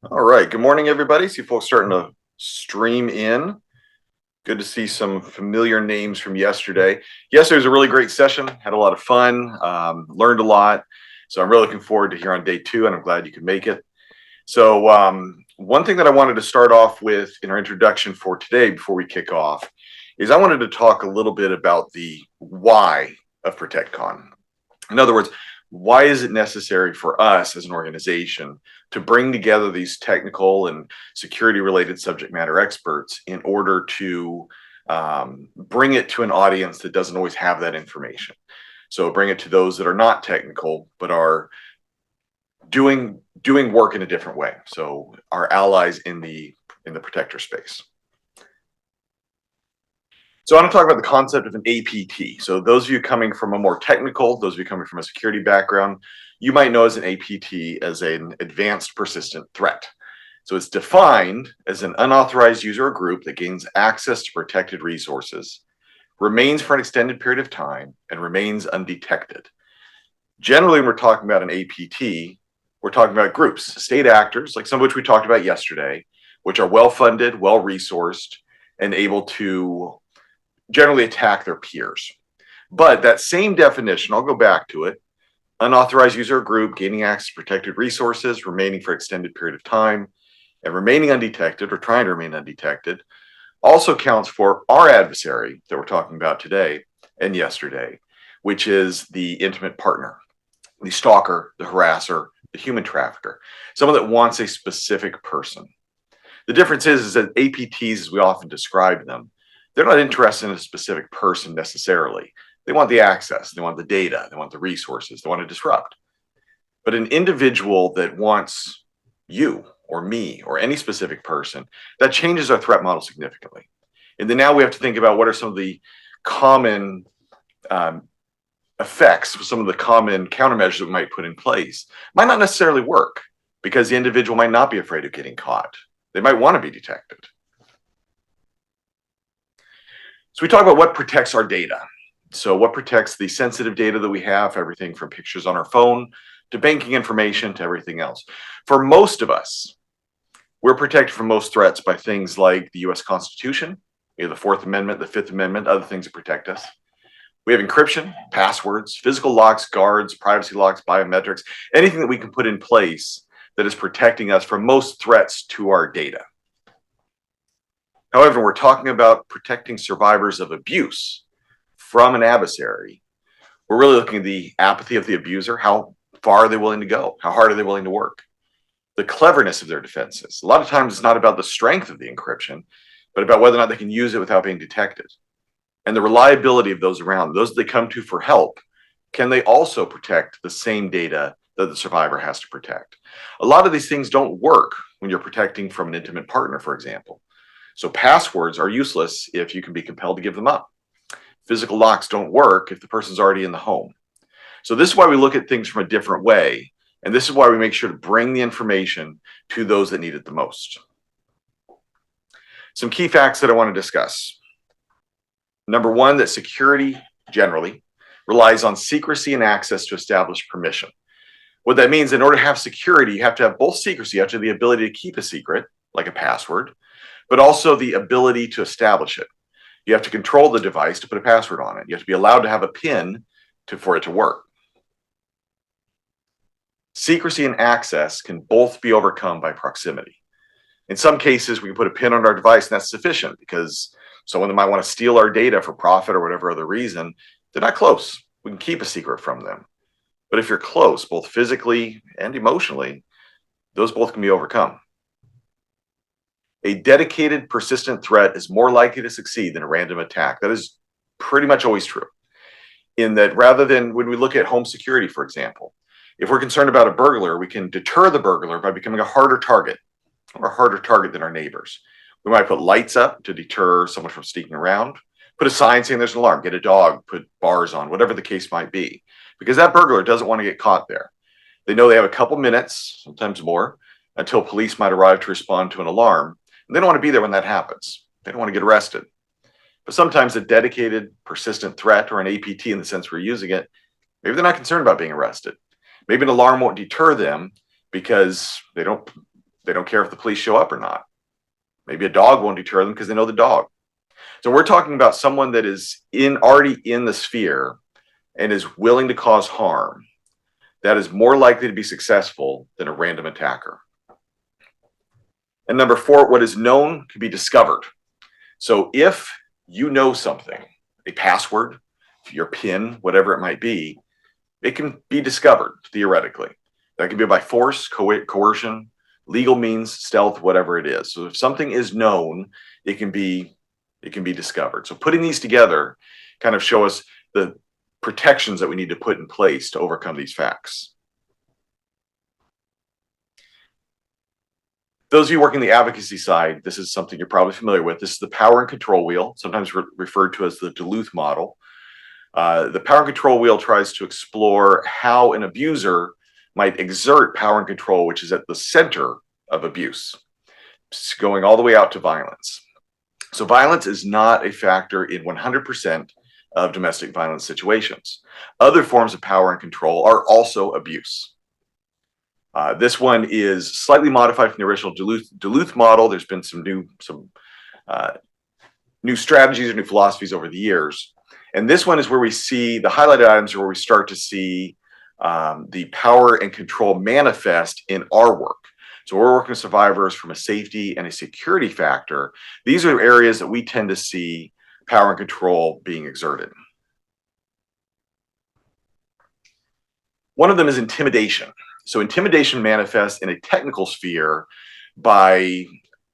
All right. Good morning, everybody. See folks starting to stream in. Good to see some familiar names from yesterday. Yesterday was a really great session. Had a lot of fun. Learned a lot. So I'm really looking forward to here on day two, and I'm glad you could make it. So one thing that I wanted to start off with in our introduction for today, before we kick off, is I wanted to talk a little bit about the why of Protectcon. In other words, why is it necessary for us as an organization to bring together these technical and security related subject matter experts in order to bring it to an audience that doesn't always have that information? So bring it to those that are not technical but are doing work in a different way. So our allies in the protector space. So I want to talk about the concept of an APT. So those of you coming from a more technical, those of you coming from a security background, you might know as an APT as an advanced persistent threat. So it's defined as an unauthorized user or group that gains access to protected resources, remains for an extended period of time, and remains undetected. Generally, when we're talking about an APT, we're talking about groups, state actors, like some of which we talked about yesterday, which are well-funded, well-resourced, and able to generally attack their peers. But that same definition, I'll go back to it, unauthorized user group, gaining access to protected resources, remaining for an extended period of time, and remaining undetected or trying to remain undetected, also counts for our adversary that we're talking about today and yesterday, which is the intimate partner, the stalker, the harasser, the human trafficker, someone that wants a specific person. The difference is that APTs, as we often describe them, they're not interested in a specific person necessarily. They want the access, they want the data, they want the resources, they want to disrupt. But an individual that wants you or me or any specific person, that changes our threat model significantly. And then now we have to think about what are some of the common effects, some of the common countermeasures that we might put in place. Might not necessarily work because the individual might not be afraid of getting caught. They might want to be detected. So we talk about what protects our data. So what protects the sensitive data that we have, everything from pictures on our phone to banking information to everything else. For most of us, we're protected from most threats by things like the US Constitution, we have the Fourth Amendment, the Fifth Amendment, other things that protect us. We have encryption, passwords, physical locks, guards, privacy locks, biometrics, anything that we can put in place that is protecting us from most threats to our data. However, we're talking about protecting survivors of abuse from an adversary. We're really looking at the apathy of the abuser. How far are they willing to go? How hard are they willing to work? The cleverness of their defenses. A lot of times it's not about the strength of the encryption, but about whether or not they can use it without being detected. And the reliability of those around, those they come to for help, can they also protect the same data that the survivor has to protect? A lot of these things don't work when you're protecting from an intimate partner, for example. So passwords are useless if you can be compelled to give them up. Physical locks don't work if the person's already in the home. So this is why we look at things from a different way. And this is why we make sure to bring the information to those that need it the most. Some key facts that I want to discuss. Number one, that security generally relies on secrecy and access to establish permission. What that means, in order to have security, you have to have both secrecy, you have to have the ability to keep a secret, like a password, but also the ability to establish it. You have to control the device to put a password on it. You have to be allowed to have a PIN for it to work. Secrecy and access can both be overcome by proximity. In some cases, we can put a PIN on our device and that's sufficient because someone that might want to steal our data for profit or whatever other reason, they're not close. We can keep a secret from them. But if you're close, both physically and emotionally, those both can be overcome. A dedicated, persistent threat is more likely to succeed than a random attack. That is pretty much always true. In that, rather than when we look at home security, for example, if we're concerned about a burglar, we can deter the burglar by becoming a harder target or a harder target than our neighbors. We might put lights up to deter someone from sneaking around, put a sign saying there's an alarm, get a dog, put bars on, whatever the case might be, because that burglar doesn't want to get caught there. They know they have a couple minutes, sometimes more, until police might arrive to respond to an alarm. And they don't want to be there when that happens. They don't want to get arrested. But sometimes a dedicated, persistent threat or an APT in the sense we're using it, maybe they're not concerned about being arrested. Maybe an alarm won't deter them because they don't They don't care if the police show up or not. Maybe a dog won't deter them because they know the dog. So we're talking about someone that is already in the sphere and is willing to cause harm. That is more likely to be successful than a random attacker. And number 4, what is known can be discovered. So if you know something, a password, your PIN, whatever it might be, it can be discovered theoretically. That can be by force, coercion, legal means, stealth, whatever it is. So if something is known, it can be discovered. So putting these together kind of show us the protections that we need to put in place to overcome these facts. Those of you working the advocacy side, this is something you're probably familiar with. This is the power and control wheel, sometimes referred to as the Duluth model. The power and control wheel tries to explore how an abuser might exert power and control, which is at the center of abuse, going all the way out to violence. So violence is not a factor in 100% of domestic violence situations. Other forms of power and control are also abuse. This one is slightly modified from the original Duluth model. There's been some new strategies or new philosophies over the years. And this one is where we see the highlighted items are where we start to see the power and control manifest in our work. So we're working with survivors from a safety and a security factor. These are areas that we tend to see power and control being exerted. One of them is intimidation. So intimidation manifests in a technical sphere by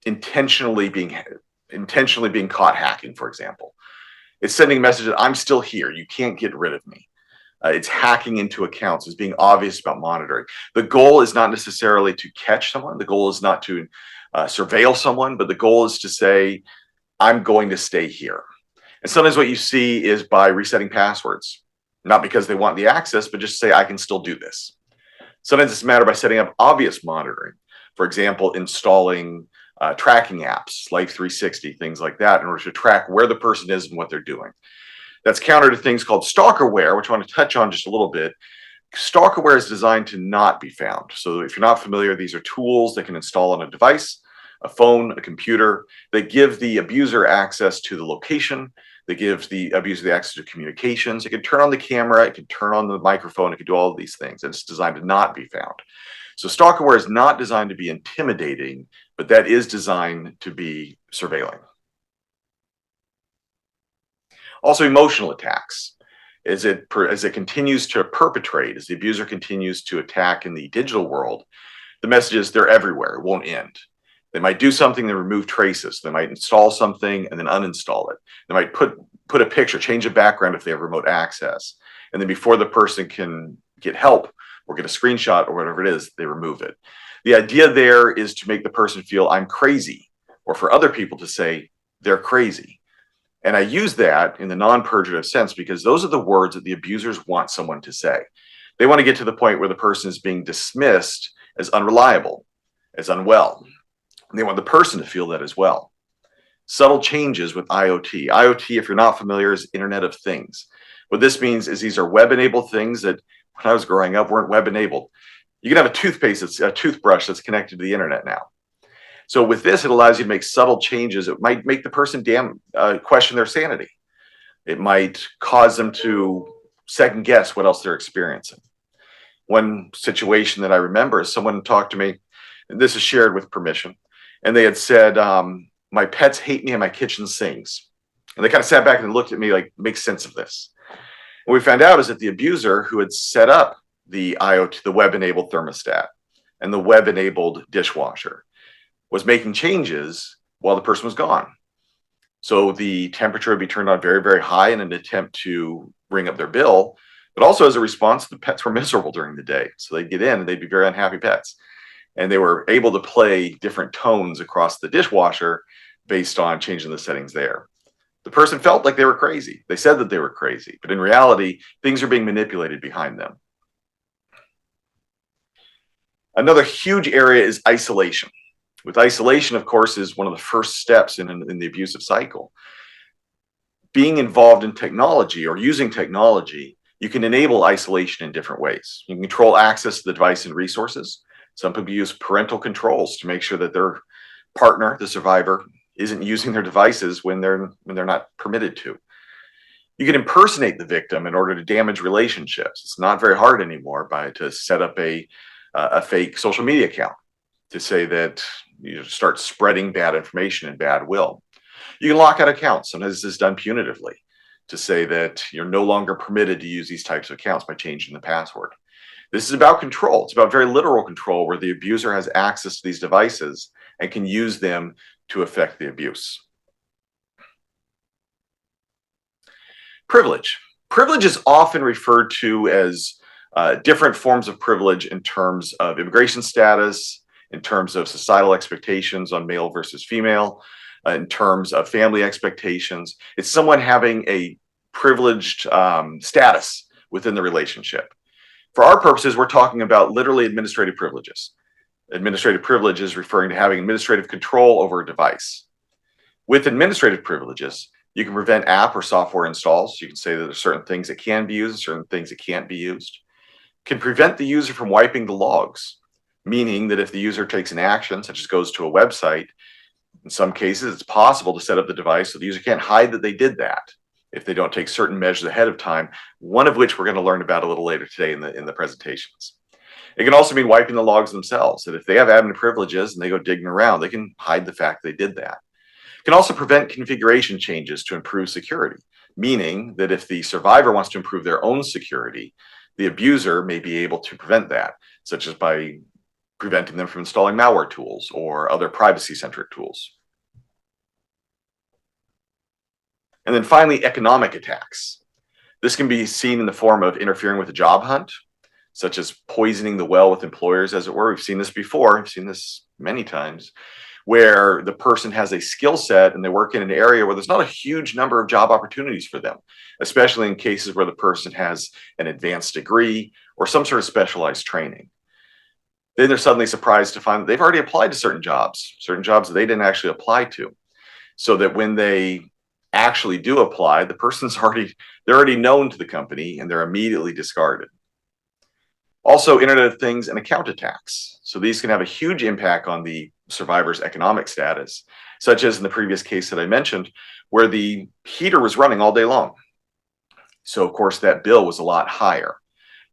intentionally being caught hacking, for example. It's sending a message that I'm still here. You can't get rid of me. It's hacking into accounts. It's being obvious about monitoring. The goal is not necessarily to catch someone. The goal is not to surveil someone, but the goal is to say, I'm going to stay here. And sometimes what you see is by resetting passwords, not because they want the access, but just say, I can still do this. Sometimes it's a matter by setting up obvious monitoring. For example, installing tracking apps, Life 360, things like that, in order to track where the person is and what they're doing. That's counter to things called stalkerware, which I want to touch on just a little bit. Stalkerware is designed to not be found. So if you're not familiar, these are tools that can install on a device, a phone, a computer. They give the abuser access to the location. They give the abuser the access to communications. It can turn on the camera. It can turn on the microphone. It can do all of these things. And it's designed to not be found. So stalkerware is not designed to be intimidating, but that is designed to be surveilling. Also, emotional attacks. As it continues to perpetrate, as the abuser continues to attack in the digital world, the message is they're everywhere. It won't end. They might do something and remove traces. They might install something and then uninstall it. They might put a picture, change a background if they have remote access. And then before the person can get help or get a screenshot or whatever it is, they remove it. The idea there is to make the person feel I'm crazy, or for other people to say they're crazy. And I use that in the non-purgative sense because those are the words that the abusers want someone to say. They want to get to the point where the person is being dismissed as unreliable, as unwell. And they want the person to feel that as well. Subtle changes with IoT. IoT, if you're not familiar, is Internet of Things. What this means is these are web-enabled things that when I was growing up weren't web-enabled. You can have a toothbrush that's connected to the internet now. So with this, it allows you to make subtle changes. It might make the person question their sanity. It might cause them to second guess what else they're experiencing. One situation that I remember is someone talked to me, and this is shared with permission, and they had said, my pets hate me and my kitchen sings. And they kind of sat back and looked at me like, make sense of this. What we found out is that the abuser who had set up the IoT, the web-enabled thermostat and the web-enabled dishwasher, was making changes while the person was gone. So the temperature would be turned on very, very high in an attempt to bring up their bill, but also as a response, the pets were miserable during the day. So they'd get in and they'd be very unhappy pets. And they were able to play different tones across the dishwasher based on changing the settings there. The person felt like they were crazy. They said that they were crazy, but in reality, things are being manipulated behind them. Another huge area is isolation. With isolation, of course, is one of the first steps in the abusive cycle. Being involved in technology or using technology, you can enable isolation in different ways. You can control access to the device and resources. Some people use parental controls to make sure that their partner, the survivor, isn't using their devices when they're not permitted to. You can impersonate the victim in order to damage relationships. It's not very hard anymore to set up a fake social media account to say that you start spreading bad information and bad will. You can lock out accounts. Sometimes this is done punitively to say that you're no longer permitted to use these types of accounts by changing the password. This is about control. It's about very literal control where the abuser has access to these devices and can use them to affect the abuse. Privilege. Privilege is often referred to as different forms of privilege in terms of immigration status, in terms of societal expectations on male versus female, in terms of family expectations. It's someone having a privileged status within the relationship. For our purposes, we're talking about literally administrative privileges. Administrative privilege is referring to having administrative control over a device. With administrative privileges, you can prevent app or software installs. You can say that there are certain things that can be used, certain things that can't be used. Can prevent the user from wiping the logs, meaning that if the user takes an action, such as goes to a website, in some cases, it's possible to set up the device so the user can't hide that they did that if they don't take certain measures ahead of time, one of which we're going to learn about a little later today in the presentations. It can also mean wiping the logs themselves, that if they have admin privileges and they go digging around, they can hide the fact they did that. It can also prevent configuration changes to improve security, meaning that if the survivor wants to improve their own security, the abuser may be able to prevent that, such as by preventing them from installing malware tools or other privacy-centric tools. And then finally, economic attacks. This can be seen in the form of interfering with a job hunt, such as poisoning the well with employers, as it were. We've seen this before. I've seen this many times, where the person has a skill set and they work in an area where there's not a huge number of job opportunities for them, especially in cases where the person has an advanced degree or some sort of specialized training. Then they're suddenly surprised to find that they've already applied to certain jobs that they didn't actually apply to. So that when they actually do apply, the person's they're already known to the company and they're immediately discarded. Also, Internet of Things and account attacks. So these can have a huge impact on the survivor's economic status, such as in the previous case that I mentioned, where the heater was running all day long. So of course that bill was a lot higher.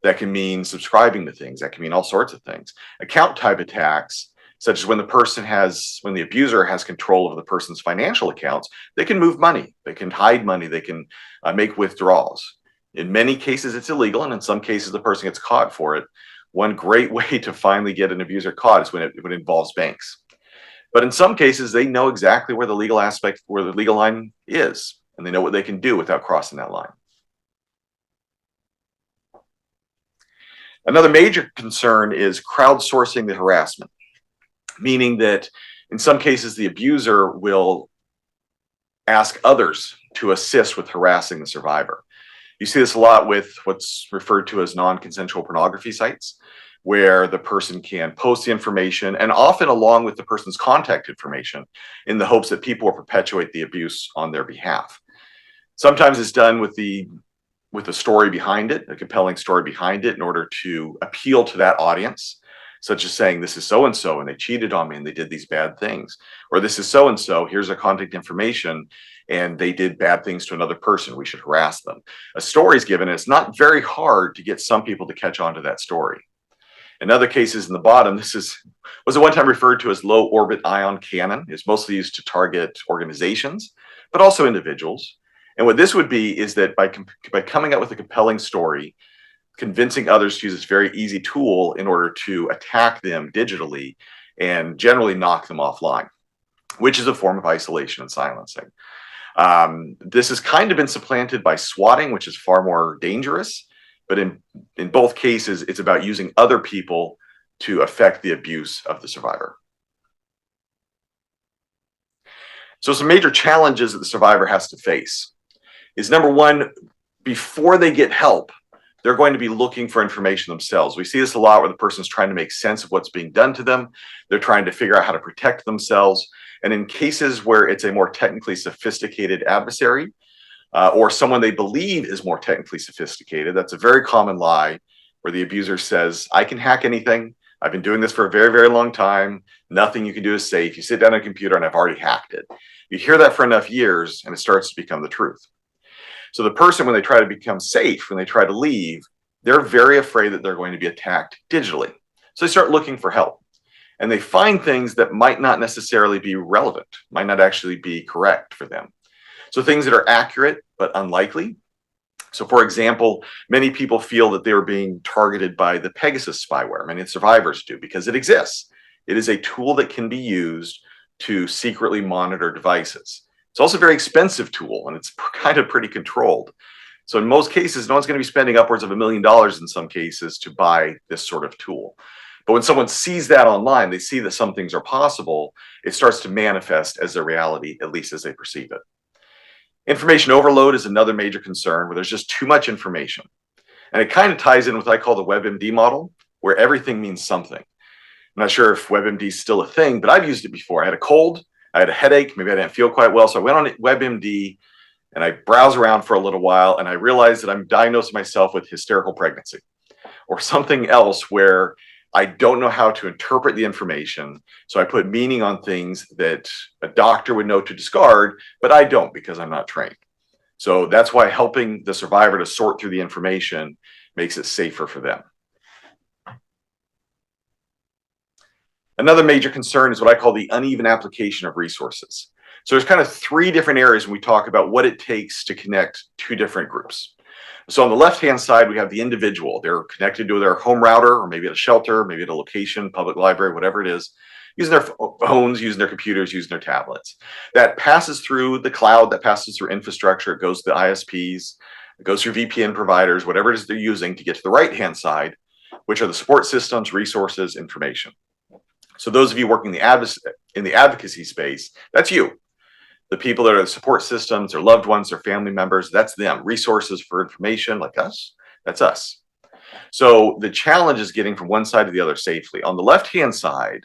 That can mean subscribing to things. That can mean all sorts of things. Account type attacks, such as when the abuser has control over the person's financial accounts, they can move money, they can hide money, they can make withdrawals. In many cases, it's illegal, and in some cases, the person gets caught for it. One great way to finally get an abuser caught is when it involves banks. But in some cases, they know exactly where the legal line is, and they know what they can do without crossing that line. Another major concern is crowdsourcing the harassment, meaning that in some cases, the abuser will ask others to assist with harassing the survivor. You see this a lot with what's referred to as non-consensual pornography sites, where the person can post the information and often along with the person's contact information in the hopes that people will perpetuate the abuse on their behalf. Sometimes it's done with a story behind it, a compelling story behind it in order to appeal to that audience, such as saying, this is so-and-so and they cheated on me and they did these bad things. Or this is so-and-so, here's their contact information and they did bad things to another person, we should harass them. A story is given and it's not very hard to get some people to catch on to that story. In other cases in the bottom, was at one time referred to as low orbit ion cannon. It's mostly used to target organizations, but also individuals. And what this would be is that by coming up with a compelling story, convincing others to use this very easy tool in order to attack them digitally and generally knock them offline, which is a form of isolation and silencing. This has kind of been supplanted by swatting, which is far more dangerous. But in both cases, it's about using other people to affect the abuse of the survivor. So some major challenges that the survivor has to face is, number one, before they get help, they're going to be looking for information themselves. We see this a lot where the person's trying to make sense of what's being done to them. They're trying to figure out how to protect themselves. And in cases where it's a more technically sophisticated adversary, or someone they believe is more technically sophisticated, that's a very common lie where the abuser says, I can hack anything, I've been doing this for a very, very long time. Nothing you can do is safe. You sit down on a computer and I've already hacked it. You hear that for enough years and it starts to become the truth. So the person, when they try to become safe, when they try to leave, they're very afraid that they're going to be attacked digitally. So they start looking for help. And they find things that might not necessarily be relevant, might not actually be correct for them. So things that are accurate but unlikely. So for example, many people feel that they are being targeted by the Pegasus spyware. Many survivors do, because it exists. It is a tool that can be used to secretly monitor devices. It's also a very expensive tool, and it's kind of pretty controlled. So in most cases, no one's going to be spending upwards of $1 million in some cases to buy this sort of tool. But when someone sees that online, they see that some things are possible, it starts to manifest as a reality, at least as they perceive it. Information overload is another major concern, where there's just too much information. And it kind of ties in with what I call the WebMD model, where everything means something. I'm not sure if WebMD is still a thing, but I've used it before. I had a cold, I had a headache, maybe I didn't feel quite well. So I went on WebMD and I browsed around for a little while, and I realized that I'm diagnosing myself with hysterical pregnancy or something else where I don't know how to interpret the information. So I put meaning on things that a doctor would know to discard, but I don't because I'm not trained. So that's why helping the survivor to sort through the information makes it safer for them. Another major concern is what I call the uneven application of resources. So there's kind of three different areas when we talk about what it takes to connect two different groups. So on the left-hand side, we have the individual. They're connected to their home router, or maybe at a shelter, maybe at a location, public library, whatever it is, using their phones, using their computers, using their tablets. That passes through the cloud, that passes through infrastructure, it goes to the ISPs, it goes through VPN providers, whatever it is they're using to get to the right-hand side, which are the support systems, resources, information. So those of you working in the advocacy space, that's you. The people that are the support systems, their loved ones, their family members, that's them. Resources for information like us, that's us. So the challenge is getting from one side to the other safely. On the left-hand side,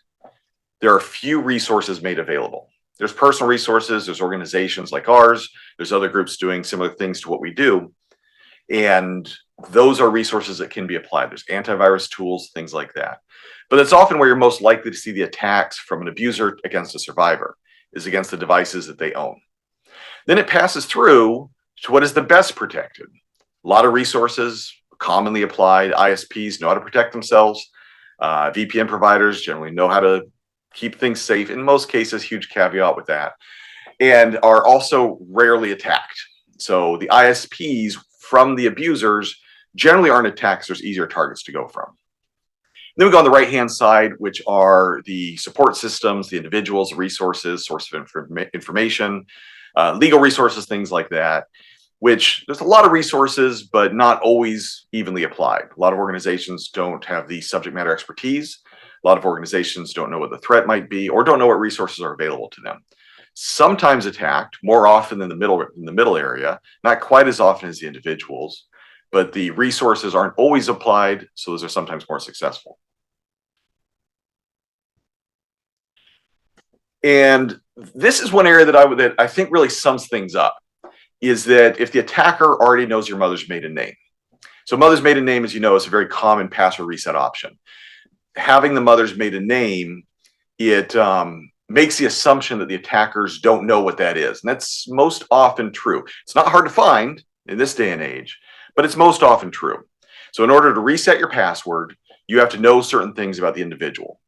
there are few resources made available. There's personal resources, there's organizations like ours, there's other groups doing similar things to what we do. And those are resources that can be applied. There's antivirus tools, things like that. But that's often where you're most likely to see the attacks from an abuser against a survivor, is against the devices that they own. Then it passes through to what is the best protected. A lot of resources commonly applied. ISPs know how to protect themselves. VPN providers generally know how to keep things safe. In most cases, huge caveat with that. And are also rarely attacked. So the ISPs from the abusers generally aren't attacked. There's easier targets to go from. Then we go on the right-hand side, which are the support systems, the individuals, resources, source of information, legal resources, things like that, which there's a lot of resources, but not always evenly applied. A lot of organizations don't have the subject matter expertise. A lot of organizations don't know what the threat might be or don't know what resources are available to them. Sometimes attacked, more often in the middle area, not quite as often as the individuals, but the resources aren't always applied, so those are sometimes more successful. And this is one area that I think really sums things up, is that if the attacker already knows your mother's maiden name. So mother's maiden name, as you know, is a very common password reset option. Having the mother's maiden name, it makes the assumption that the attackers don't know what that is. And that's most often true. It's not hard to find in this day and age, but it's most often true. So in order to reset your password, you have to know certain things about the individual.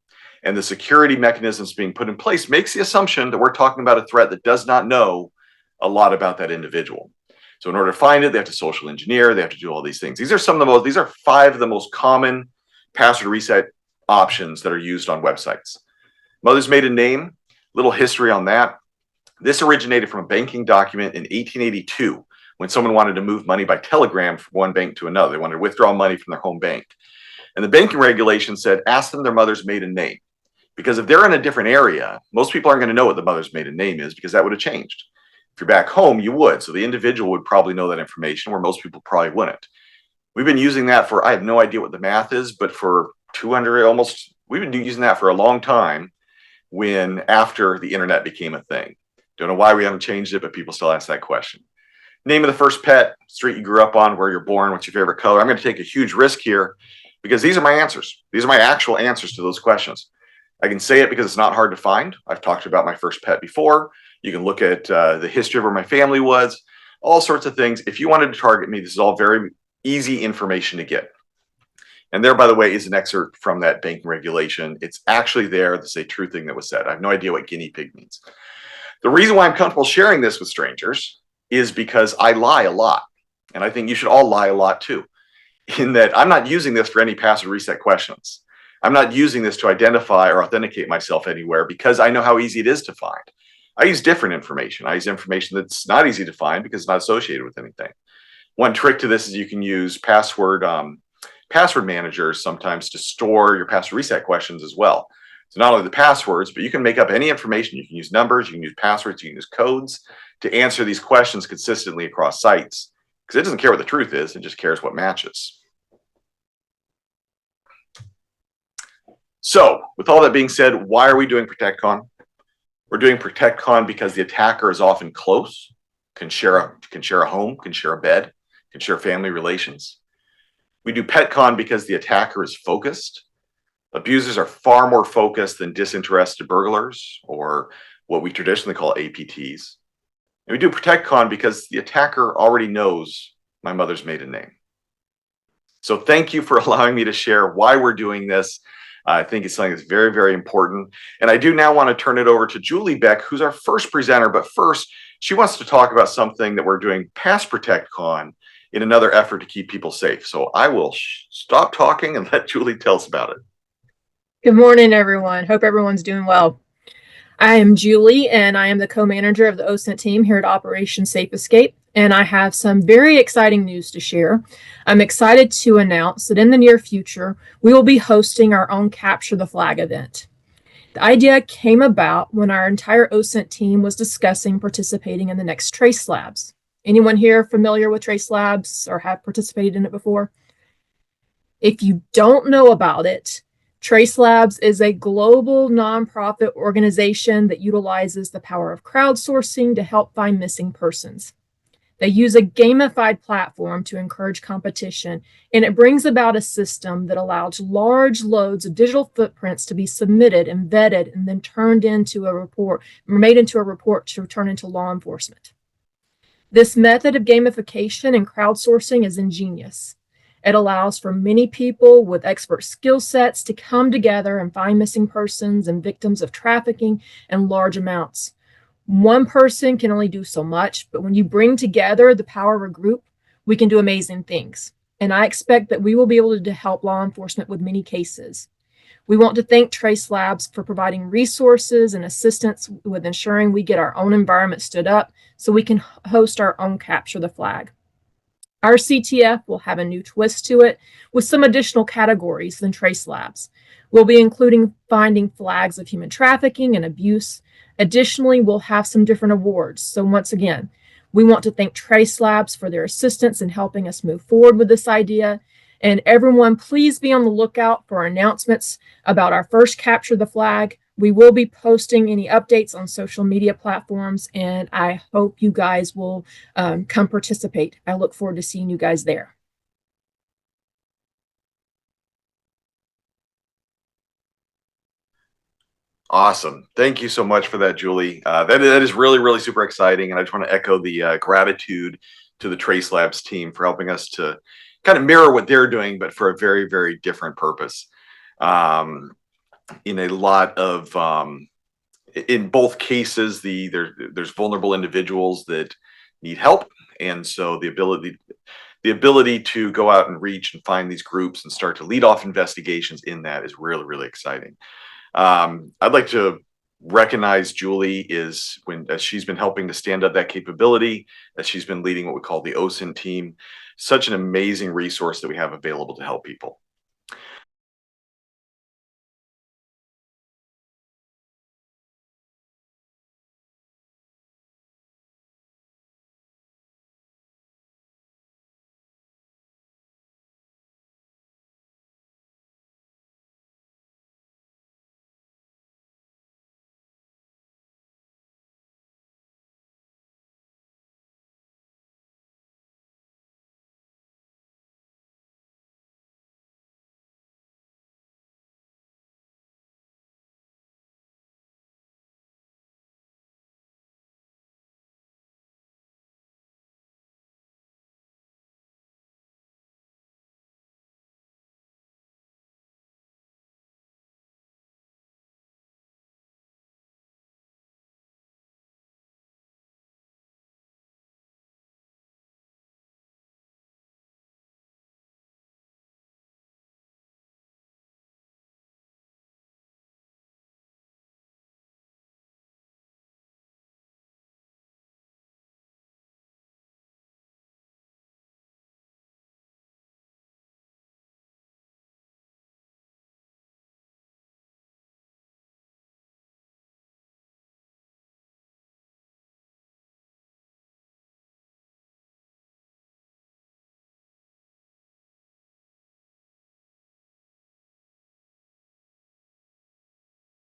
And the security mechanisms being put in place makes the assumption that we're talking about a threat that does not know a lot about that individual. So in order to find it, they have to social engineer, they have to do all these things. These are 5 of the most common password reset options that are used on websites. Mother's maiden name, little history on that. This originated from a banking document in 1882 when someone wanted to move money by telegram from one bank to another. They wanted to withdraw money from their home bank. And the banking regulation said, ask them their mother's maiden name. Because if they're in a different area, most people aren't going to know what the mother's maiden name is, because that would have changed. If you're back home, you would. So the individual would probably know that information, where most people probably wouldn't. We've been using that for, I have no idea what the math is, but for 200, almost, we've been using that for a long time after the internet became a thing. Don't know why we haven't changed it, but people still ask that question. Name of the first pet, street you grew up on, where you're born, what's your favorite color. I'm going to take a huge risk here. because these are my answers. These are my actual answers to those questions. I can say it because it's not hard to find. I've talked about my first pet before. You can look at the history of where my family was, all sorts of things. If you wanted to target me, this is all very easy information to get. And there, by the way, is an excerpt from that banking regulation. It's actually there. This is a true thing that was said. I have no idea what guinea pig means. The reason why I'm comfortable sharing this with strangers is because I lie a lot. And I think you should all lie a lot too, in that I'm not using this for any password reset questions. I'm not using this to identify or authenticate myself anywhere because I know how easy it is to find. I use different information. I use information that's not easy to find because it's not associated with anything. One trick to this is you can use password managers sometimes to store your password reset questions as well. So not only the passwords, but you can make up any information. You can use numbers, you can use passwords, you can use codes to answer these questions consistently across sites, because it doesn't care what the truth is, it just cares what matches. So with all that being said, why are we doing Protectcon? We're doing Protectcon because the attacker is often close, can share a home, can share a bed, can share family relations. We do PetCon because the attacker is focused. Abusers are far more focused than disinterested burglars, or what we traditionally call APTs. And we do ProtectCon because the attacker already knows my mother's maiden name. So thank you for allowing me to share why we're doing this. I think it's something that's very, very important. And I do now want to turn it over to Julie Beck, who's our first presenter. But first, she wants to talk about something that we're doing past ProtectCon in another effort to keep people safe. So I will stop talking and let Julie tell us about it. Good morning, everyone. Hope everyone's doing well. I am Julie, and I am the co-manager of the OSINT team here at Operation Safe Escape, and I have some very exciting news to share. I'm excited to announce that in the near future, we will be hosting our own Capture the Flag event. The idea came about when our entire OSINT team was discussing participating in the next Trace Labs. Anyone here familiar with Trace Labs or have participated in it before? If you don't know about it, Trace Labs is a global nonprofit organization that utilizes the power of crowdsourcing to help find missing persons. They use a gamified platform to encourage competition, and it brings about a system that allows large loads of digital footprints to be submitted and vetted and then turned into a report, made into a report to turn into law enforcement. This method of gamification and crowdsourcing is ingenious. It allows for many people with expert skill sets to come together and find missing persons and victims of trafficking in large amounts. One person can only do so much, but when you bring together the power of a group, we can do amazing things. And I expect that we will be able to help law enforcement with many cases. We want to thank Trace Labs for providing resources and assistance with ensuring we get our own environment stood up so we can host our own Capture the Flag. Our CTF will have a new twist to it with some additional categories than Trace Labs. We'll be including finding flags of human trafficking and abuse. Additionally, we'll have some different awards. So once again, we want to thank Trace Labs for their assistance in helping us move forward with this idea. And everyone, please be on the lookout for announcements about our first Capture the Flag. We will be posting any updates on social media platforms, and I hope you guys will come participate. I look forward to seeing you guys there. Awesome. Thank you so much for that, Julie. That is really, really super exciting. And I just want to echo the gratitude to the Trace Labs team for helping us to kind of mirror what they're doing, but for a very, very different purpose. In a lot of, in both cases, there's vulnerable individuals that need help. And so the ability to go out and reach and find these groups and start to lead off investigations in that is really, really exciting. I'd like to recognize Julie as she's been helping to stand up that capability, as she's been leading what we call the OSINT team, such an amazing resource that we have available to help people.